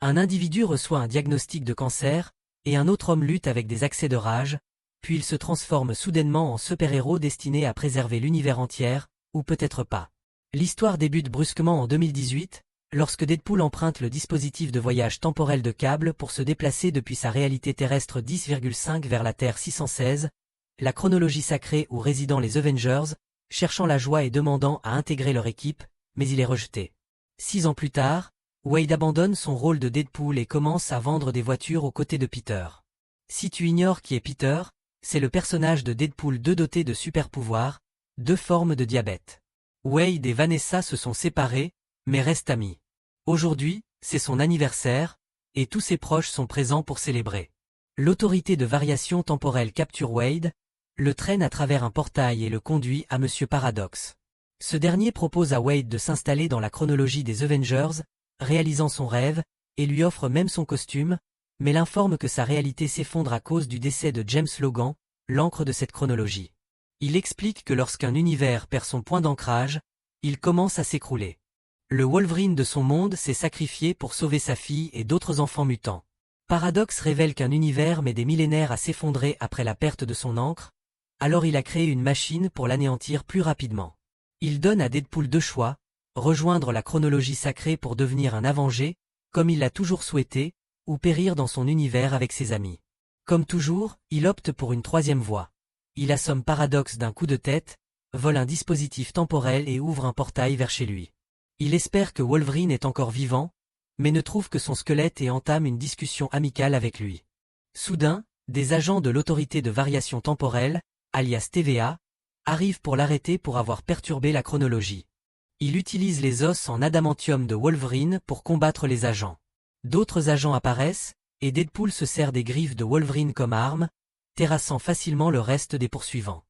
Un individu reçoit un diagnostic de cancer, et un autre homme lutte avec des accès de rage, puis il se transforme soudainement en super-héros destiné à préserver l'univers entier, ou peut-être pas. L'histoire débute brusquement en 2018, lorsque Deadpool emprunte le dispositif de voyage temporel de câble pour se déplacer depuis sa réalité terrestre 10,5 vers la Terre 616, la chronologie sacrée où résident les Avengers, cherchant la joie et demandant à intégrer leur équipe, mais il est rejeté. 6 ans plus tard, Wade abandonne son rôle de Deadpool et commence à vendre des voitures aux côtés de Peter. Si tu ignores qui est Peter, c'est le personnage de Deadpool 2 doté de super-pouvoirs, 2 formes de diabète. Wade et Vanessa se sont séparés, mais restent amis. Aujourd'hui, c'est son anniversaire, et tous ses proches sont présents pour célébrer. L'autorité de variation temporelle capture Wade, le traîne à travers un portail et le conduit à Monsieur Paradoxe. Ce dernier propose à Wade de s'installer dans la chronologie des Avengers, réalisant son rêve, et lui offre même son costume, mais l'informe que sa réalité s'effondre à cause du décès de James Logan, l'encre de cette chronologie. Il explique que lorsqu'un univers perd son point d'ancrage, il commence à s'écrouler. Le Wolverine de son monde s'est sacrifié pour sauver sa fille et d'autres enfants mutants. Paradox révèle qu'un univers met des millénaires à s'effondrer après la perte de son encre, alors il a créé une machine pour l'anéantir plus rapidement. Il donne à Deadpool 2 choix, rejoindre la chronologie sacrée pour devenir un Avenger, comme il l'a toujours souhaité, ou périr dans son univers avec ses amis. Comme toujours, il opte pour une troisième voie. Il assomme Paradox d'un coup de tête, vole un dispositif temporel et ouvre un portail vers chez lui. Il espère que Wolverine est encore vivant, mais ne trouve que son squelette et entame une discussion amicale avec lui. Soudain, des agents de l'autorité de variation temporelle, alias TVA, arrivent pour l'arrêter pour avoir perturbé la chronologie. Il utilise les os en adamantium de Wolverine pour combattre les agents. D'autres agents apparaissent, et Deadpool se sert des griffes de Wolverine comme arme, terrassant facilement le reste des poursuivants.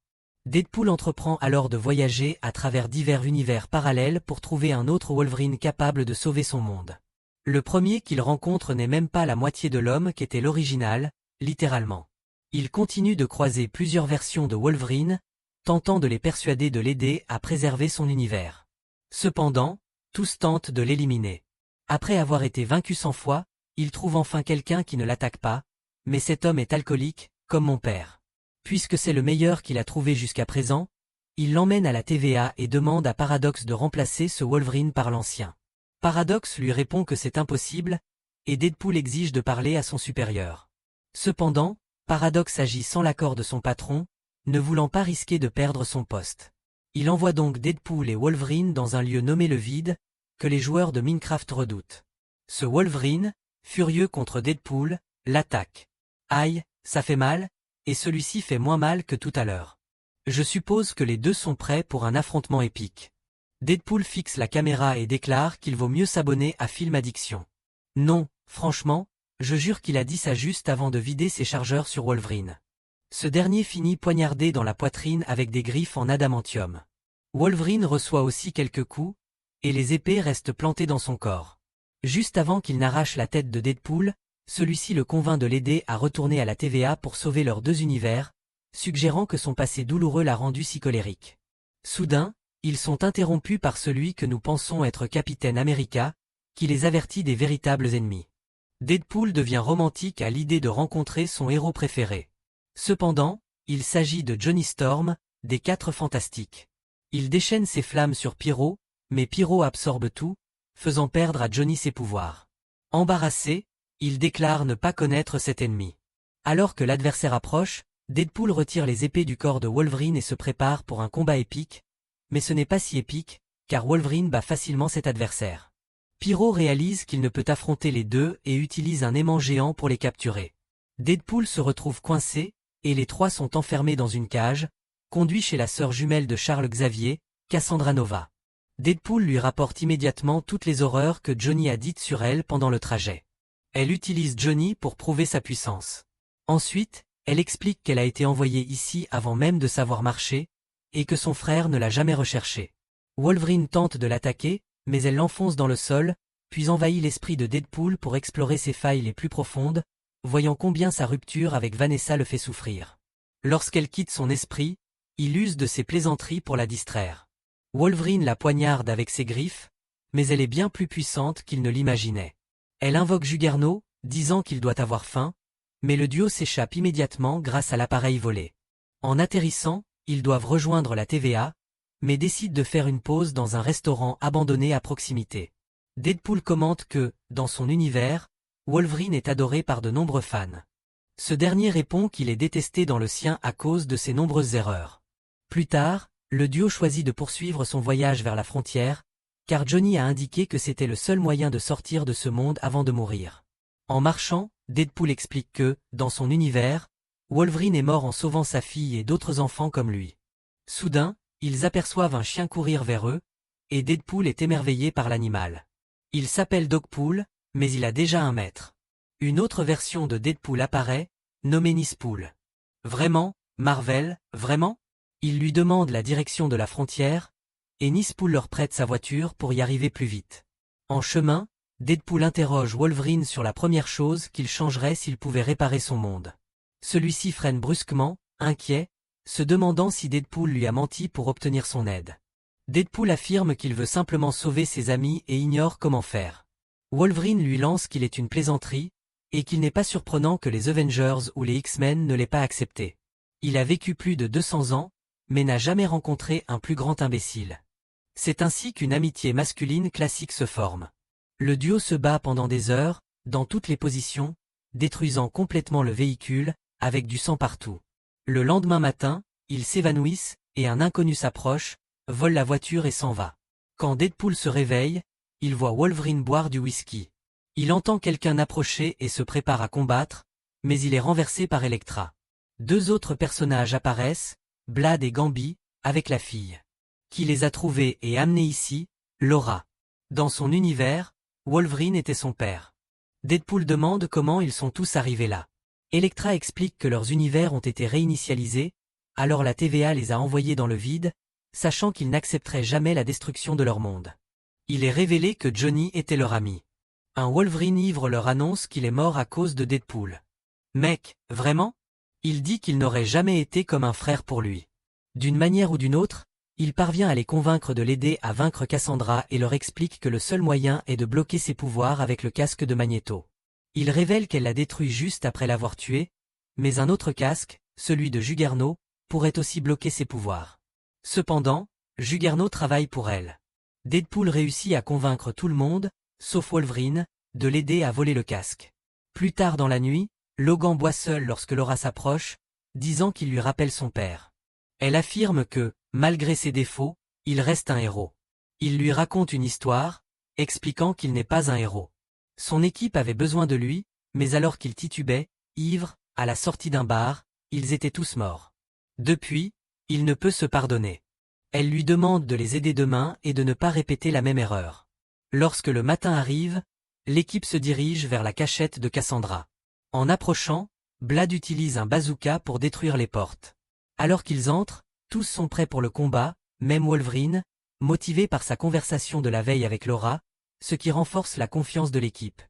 Deadpool entreprend alors de voyager à travers divers univers parallèles pour trouver un autre Wolverine capable de sauver son monde. Le premier qu'il rencontre n'est même pas la moitié de l'homme qu'était l'original, littéralement. Il continue de croiser plusieurs versions de Wolverine, tentant de les persuader de l'aider à préserver son univers. Cependant, tous tentent de l'éliminer. Après avoir été vaincu 100 fois, il trouve enfin quelqu'un qui ne l'attaque pas, mais cet homme est alcoolique, comme mon père. Puisque c'est le meilleur qu'il a trouvé jusqu'à présent, il l'emmène à la TVA et demande à Paradox de remplacer ce Wolverine par l'ancien. Paradox lui répond que c'est impossible, et Deadpool exige de parler à son supérieur. Cependant, Paradox agit sans l'accord de son patron, ne voulant pas risquer de perdre son poste. Il envoie donc Deadpool et Wolverine dans un lieu nommé le Vide, que les joueurs de Minecraft redoutent. Ce Wolverine, furieux contre Deadpool, l'attaque. Aïe, ça fait mal, et celui-ci fait moins mal que tout à l'heure. Je suppose que les deux sont prêts pour un affrontement épique. Deadpool fixe la caméra et déclare qu'il vaut mieux s'abonner à Film Addiction. Non, franchement, je jure qu'il a dit ça juste avant de vider ses chargeurs sur Wolverine. Ce dernier finit poignardé dans la poitrine avec des griffes en adamantium. Wolverine reçoit aussi quelques coups, et les épées restent plantées dans son corps. Juste avant qu'il n'arrache la tête de Deadpool, celui-ci le convainc de l'aider à retourner à la TVA pour sauver leurs deux univers, suggérant que son passé douloureux l'a rendu si colérique. Soudain, ils sont interrompus par celui que nous pensons être Capitaine America, qui les avertit des véritables ennemis. Deadpool devient romantique à l'idée de rencontrer son héros préféré. Cependant, il s'agit de Johnny Storm, des 4 Fantastiques. Il déchaîne ses flammes sur Pyro, mais Pyro absorbe tout, faisant perdre à Johnny ses pouvoirs. Embarrassé, il déclare ne pas connaître cet ennemi. Alors que l'adversaire approche, Deadpool retire les épées du corps de Wolverine et se prépare pour un combat épique, mais ce n'est pas si épique, car Wolverine bat facilement cet adversaire. Pyro réalise qu'il ne peut affronter les deux et utilise un aimant géant pour les capturer. Deadpool se retrouve coincé, et les 3 sont enfermés dans une cage, conduits chez la sœur jumelle de Charles Xavier, Cassandra Nova. Deadpool lui rapporte immédiatement toutes les horreurs que Johnny a dites sur elle pendant le trajet. Elle utilise Johnny pour prouver sa puissance. Ensuite, elle explique qu'elle a été envoyée ici avant même de savoir marcher, et que son frère ne l'a jamais recherché. Wolverine tente de l'attaquer, mais elle l'enfonce dans le sol, puis envahit l'esprit de Deadpool pour explorer ses failles les plus profondes, voyant combien sa rupture avec Vanessa le fait souffrir. Lorsqu'elle quitte son esprit, il use de ses plaisanteries pour la distraire. Wolverine la poignarde avec ses griffes, mais elle est bien plus puissante qu'il ne l'imaginait. Elle invoque Juggernaut, disant qu'il doit avoir faim, mais le duo s'échappe immédiatement grâce à l'appareil volé. En atterrissant, ils doivent rejoindre la TVA, mais décident de faire une pause dans un restaurant abandonné à proximité. Deadpool commente que, dans son univers, Wolverine est adoré par de nombreux fans. Ce dernier répond qu'il est détesté dans le sien à cause de ses nombreuses erreurs. Plus tard, le duo choisit de poursuivre son voyage vers la frontière, car Johnny a indiqué que c'était le seul moyen de sortir de ce monde avant de mourir. En marchant, Deadpool explique que, dans son univers, Wolverine est mort en sauvant sa fille et d'autres enfants comme lui. Soudain, ils aperçoivent un chien courir vers eux, et Deadpool est émerveillé par l'animal. Il s'appelle Dogpool, mais il a déjà un maître. Une autre version de Deadpool apparaît, nommée Nispool. Vraiment, Marvel, vraiment? Il lui demande la direction de la frontière, et Nispool leur prête sa voiture pour y arriver plus vite. En chemin, Deadpool interroge Wolverine sur la première chose qu'il changerait s'il pouvait réparer son monde. Celui-ci freine brusquement, inquiet, se demandant si Deadpool lui a menti pour obtenir son aide. Deadpool affirme qu'il veut simplement sauver ses amis et ignore comment faire. Wolverine lui lance qu'il est une plaisanterie, et qu'il n'est pas surprenant que les Avengers ou les X-Men ne l'aient pas accepté. Il a vécu plus de 200 ans, mais n'a jamais rencontré un plus grand imbécile. C'est ainsi qu'une amitié masculine classique se forme. Le duo se bat pendant des heures, dans toutes les positions, détruisant complètement le véhicule, avec du sang partout. Le lendemain matin, ils s'évanouissent, et un inconnu s'approche, vole la voiture et s'en va. Quand Deadpool se réveille, il voit Wolverine boire du whisky. Il entend quelqu'un approcher et se prépare à combattre, mais il est renversé par Elektra. Deux autres personnages apparaissent, Blade et Gambi, avec la fille. Qui les a trouvés et amenés ici? Laura. Dans son univers, Wolverine était son père. Deadpool demande comment ils sont tous arrivés là. Elektra explique que leurs univers ont été réinitialisés, alors la TVA les a envoyés dans le vide, sachant qu'ils n'accepteraient jamais la destruction de leur monde. Il est révélé que Johnny était leur ami. Un Wolverine ivre leur annonce qu'il est mort à cause de Deadpool. Mec, vraiment? Il dit qu'il n'aurait jamais été comme un frère pour lui. D'une manière ou d'une autre, il parvient à les convaincre de l'aider à vaincre Cassandra et leur explique que le seul moyen est de bloquer ses pouvoirs avec le casque de Magneto. Il révèle qu'elle l'a détruit juste après l'avoir tué, mais un autre casque, celui de Juggernaut, pourrait aussi bloquer ses pouvoirs. Cependant, Juggernaut travaille pour elle. Deadpool réussit à convaincre tout le monde, sauf Wolverine, de l'aider à voler le casque. Plus tard dans la nuit, Logan boit seul lorsque Laura s'approche, disant qu'il lui rappelle son père. Elle affirme que, malgré ses défauts, il reste un héros. Il lui raconte une histoire, expliquant qu'il n'est pas un héros. Son équipe avait besoin de lui, mais alors qu'il titubait, ivre, à la sortie d'un bar, ils étaient tous morts. Depuis, il ne peut se pardonner. Elle lui demande de les aider demain et de ne pas répéter la même erreur. Lorsque le matin arrive, l'équipe se dirige vers la cachette de Cassandra. En approchant, Blade utilise un bazooka pour détruire les portes. Alors qu'ils entrent, tous sont prêts pour le combat, même Wolverine, motivé par sa conversation de la veille avec Laura, ce qui renforce la confiance de l'équipe.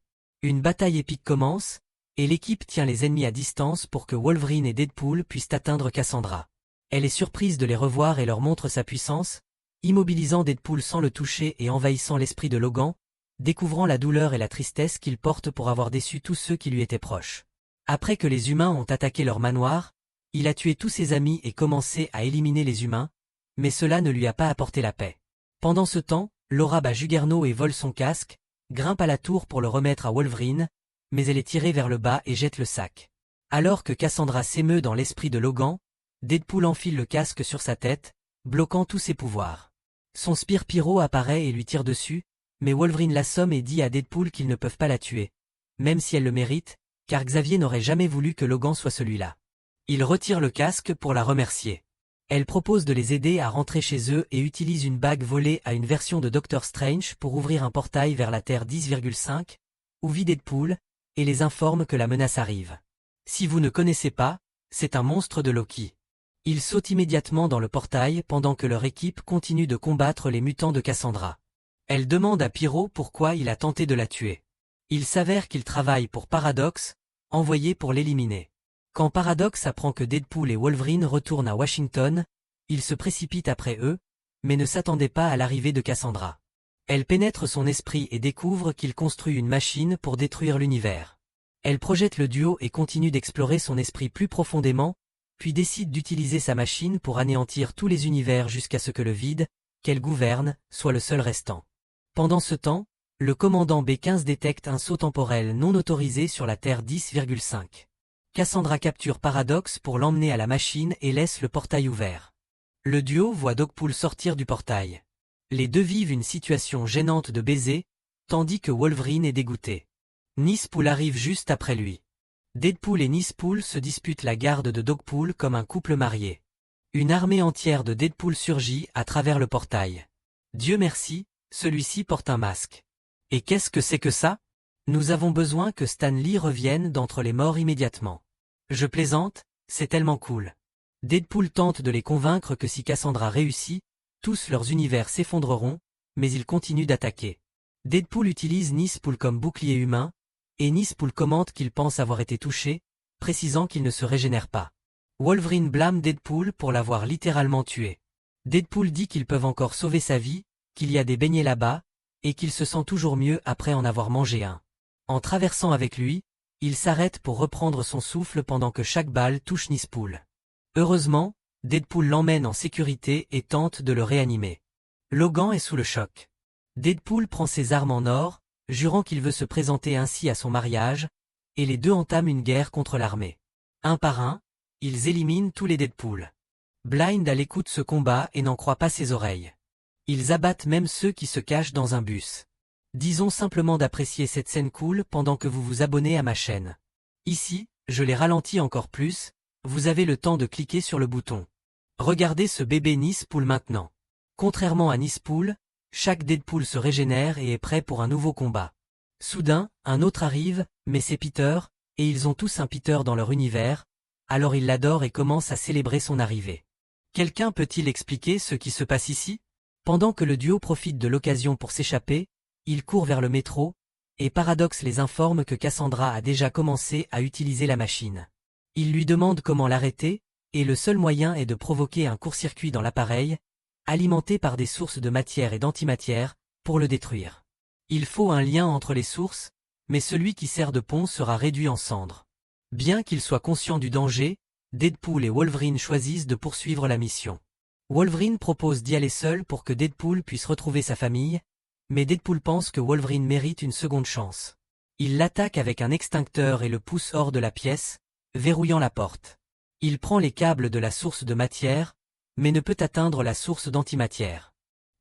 Une bataille épique commence, et l'équipe tient les ennemis à distance pour que Wolverine et Deadpool puissent atteindre Cassandra. Elle est surprise de les revoir et leur montre sa puissance, immobilisant Deadpool sans le toucher et envahissant l'esprit de Logan, découvrant la douleur et la tristesse qu'il porte pour avoir déçu tous ceux qui lui étaient proches. Après que les humains ont attaqué leur manoir, il a tué tous ses amis et commencé à éliminer les humains, mais cela ne lui a pas apporté la paix. Pendant ce temps, Laura bat Juggernaut et vole son casque, grimpe à la tour pour le remettre à Wolverine, mais elle est tirée vers le bas et jette le sac. Alors que Cassandra s'émeut dans l'esprit de Logan, Deadpool enfile le casque sur sa tête, bloquant tous ses pouvoirs. Son Spire Pyro apparaît et lui tire dessus, mais Wolverine l'assomme et dit à Deadpool qu'ils ne peuvent pas la tuer, même si elle le mérite, car Xavier n'aurait jamais voulu que Logan soit celui-là. Il retire le casque pour la remercier. Elle propose de les aider à rentrer chez eux et utilise une bague volée à une version de Doctor Strange pour ouvrir un portail vers la Terre 10,5, où vit Deadpool, et les informe que la menace arrive. Si vous ne connaissez pas, c'est un monstre de Loki. Ils sautent immédiatement dans le portail pendant que leur équipe continue de combattre les mutants de Cassandra. Elle demande à Pyro pourquoi il a tenté de la tuer. Il s'avère qu'il travaille pour Paradox, envoyé pour l'éliminer. Quand Paradox apprend que Deadpool et Wolverine retournent à Washington, il se précipite après eux, mais ne s'attendait pas à l'arrivée de Cassandra. Elle pénètre son esprit et découvre qu'il construit une machine pour détruire l'univers. Elle projette le duo et continue d'explorer son esprit plus profondément, puis décide d'utiliser sa machine pour anéantir tous les univers jusqu'à ce que le vide, qu'elle gouverne, soit le seul restant. Pendant ce temps, le commandant B-15 détecte un saut temporel non autorisé sur la Terre 10,5. Cassandra capture Paradox pour l'emmener à la machine et laisse le portail ouvert. Le duo voit Dogpool sortir du portail. Les deux vivent une situation gênante de baiser, tandis que Wolverine est dégoûté. Nispool arrive juste après lui. Deadpool et Nispool se disputent la garde de Dogpool comme un couple marié. Une armée entière de Deadpool surgit à travers le portail. Dieu merci, celui-ci porte un masque. Et qu'est-ce que c'est que ça? Nous avons besoin que Stan Lee revienne d'entre les morts immédiatement. Je plaisante, c'est tellement cool. Deadpool tente de les convaincre que si Cassandra réussit, tous leurs univers s'effondreront, mais ils continuent d'attaquer. Deadpool utilise Nispool comme bouclier humain, et Nispool commente qu'il pense avoir été touché, précisant qu'il ne se régénère pas. Wolverine blâme Deadpool pour l'avoir littéralement tué. Deadpool dit qu'ils peuvent encore sauver sa vie, qu'il y a des beignets là-bas, et qu'il se sent toujours mieux après en avoir mangé un. En traversant avec lui, il s'arrête pour reprendre son souffle pendant que chaque balle touche Nispool. Heureusement, Deadpool l'emmène en sécurité et tente de le réanimer. Logan est sous le choc. Deadpool prend ses armes en or, jurant qu'il veut se présenter ainsi à son mariage, et les deux entament une guerre contre l'armée. Un par un, ils éliminent tous les Deadpool. Blind à l'écoute ce combat et n'en croit pas ses oreilles. Ils abattent même ceux qui se cachent dans un bus. Disons simplement d'apprécier cette scène cool pendant que vous vous abonnez à ma chaîne. Ici, je les ralentis encore plus, vous avez le temps de cliquer sur le bouton. Regardez ce bébé Nispool maintenant. Contrairement à Nispool, chaque Deadpool se régénère et est prêt pour un nouveau combat. Soudain, un autre arrive, mais c'est Peter, et ils ont tous un Peter dans leur univers, alors ils l'adorent et commencent à célébrer son arrivée. Quelqu'un peut-il expliquer ce qui se passe ici? Pendant que le duo profite de l'occasion pour s'échapper, ils courent vers le métro, et Paradox les informe que Cassandra a déjà commencé à utiliser la machine. Il lui demande comment l'arrêter, et le seul moyen est de provoquer un court-circuit dans l'appareil, alimenté par des sources de matière et d'antimatière, pour le détruire. Il faut un lien entre les sources, mais celui qui sert de pont sera réduit en cendres. Bien qu'ils soient conscients du danger, Deadpool et Wolverine choisissent de poursuivre la mission. Wolverine propose d'y aller seul pour que Deadpool puisse retrouver sa famille, mais Deadpool pense que Wolverine mérite une seconde chance. Il l'attaque avec un extincteur et le pousse hors de la pièce, verrouillant la porte. Il prend les câbles de la source de matière, mais ne peut atteindre la source d'antimatière.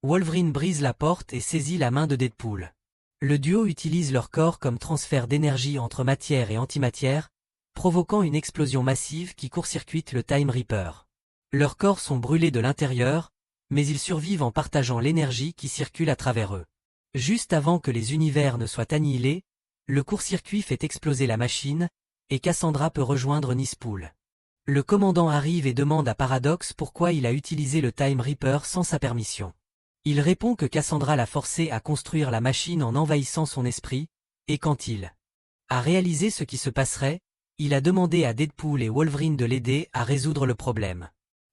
Wolverine brise la porte et saisit la main de Deadpool. Le duo utilise leur corps comme transfert d'énergie entre matière et antimatière, provoquant une explosion massive qui court-circuite le Time Reaper. Leurs corps sont brûlés de l'intérieur, mais ils survivent en partageant l'énergie qui circule à travers eux. Juste avant que les univers ne soient annihilés, le court-circuit fait exploser la machine, et Cassandra peut rejoindre Nispool. Le commandant arrive et demande à Paradox pourquoi il a utilisé le Time Reaper sans sa permission. Il répond que Cassandra l'a forcé à construire la machine en envahissant son esprit, et quand il a réalisé ce qui se passerait, il a demandé à Deadpool et Wolverine de l'aider à résoudre le problème.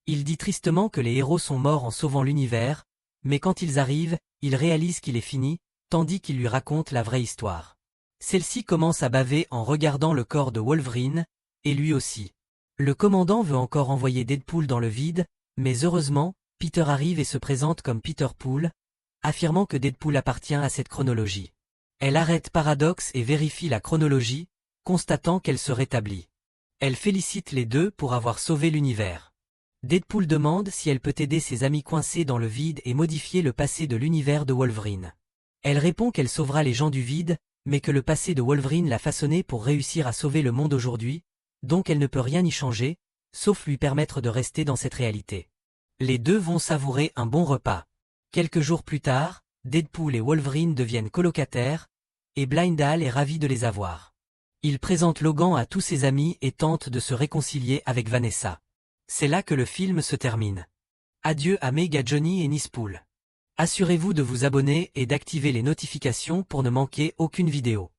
Il dit tristement que les héros sont morts en sauvant l'univers, mais quand ils arrivent, il réalise qu'il est fini, tandis qu'il lui raconte la vraie histoire. Celle-ci commence à baver en regardant le corps de Wolverine, et lui aussi. Le commandant veut encore envoyer Deadpool dans le vide, mais heureusement, Peter arrive et se présente comme Peter Pool, affirmant que Deadpool appartient à cette chronologie. Elle arrête Paradox et vérifie la chronologie, constatant qu'elle se rétablit. Elle félicite les deux pour avoir sauvé l'univers. Deadpool demande si elle peut aider ses amis coincés dans le vide et modifier le passé de l'univers de Wolverine. Elle répond qu'elle sauvera les gens du vide, mais que le passé de Wolverine l'a façonné pour réussir à sauver le monde aujourd'hui, donc elle ne peut rien y changer, sauf lui permettre de rester dans cette réalité. Les deux vont savourer un bon repas. Quelques jours plus tard, Deadpool et Wolverine deviennent colocataires, et Blindal est ravi de les avoir. Il présente Logan à tous ses amis et tente de se réconcilier avec Vanessa. C'est là que le film se termine. Adieu à Mega Johnny et Nispool. Assurez-vous de vous abonner et d'activer les notifications pour ne manquer aucune vidéo.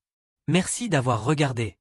Merci d'avoir regardé.